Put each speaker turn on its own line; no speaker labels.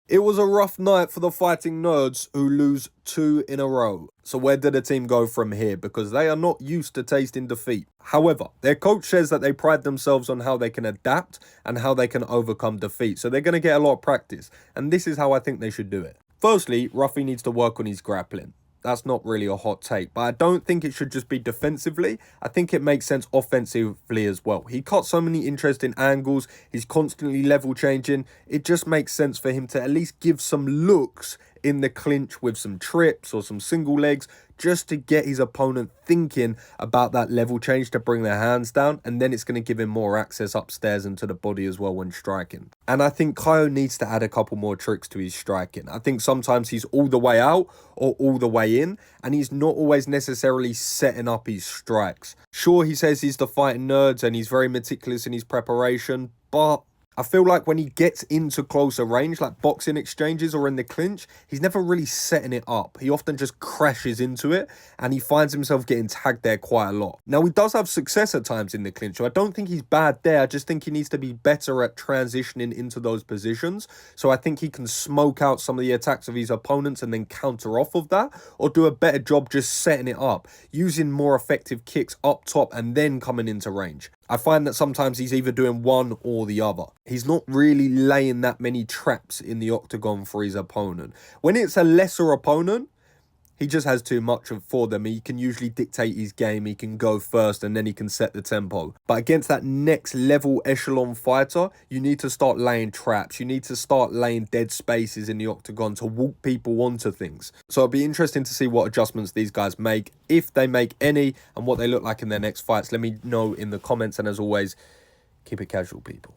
It was a rough night for the Fighting Nerds, who lose 2 in a row. So where did the team go from here? Because they are not used to tasting defeat. However, their coach says that they pride themselves on how they can adapt and how they can overcome defeat. So they're going to get a lot of practice. And this is how I think they should do it. Firstly, Ruffy needs to work on his grappling. That's not really a hot take, but I don't think it should just be defensively. I think it makes sense offensively as well. He cuts so many interesting angles. He's constantly level changing. It just makes sense for him to at least give some looks in the clinch with some trips or some single legs, just to get his opponent thinking about that level change to bring their hands down, and then it's going to give him more access upstairs into the body as well when striking. And I think Kaio needs to add a couple more tricks to his striking. I think sometimes he's all the way out or all the way in, and he's not always necessarily setting up his strikes. Sure, he says he's the Fighting Nerds and he's very meticulous in his preparation, but I feel like when he gets into closer range, like boxing exchanges or in the clinch, he's never really setting it up. He often just crashes into it, and he finds himself getting tagged there quite a lot. Now, he does have success at times in the clinch, so I don't think he's bad there. I just think he needs to be better at transitioning into those positions. So I think he can smoke out some of the attacks of his opponents and then counter off of that, or do a better job just setting it up, using more effective kicks up top and then coming into range. I find that sometimes he's either doing one or the other. He's not really laying that many traps in the octagon for his opponent. When it's a lesser opponent, he just has too much for them. He can usually dictate his game. He can go first and then he can set the tempo. But against that next level echelon fighter, you need to start laying traps. You need to start laying dead spaces in the octagon to walk people onto things. So it'll be interesting to see what adjustments these guys make, if they make any, and what they look like in their next fights. Let me know in the comments. And as always, keep it casual, people.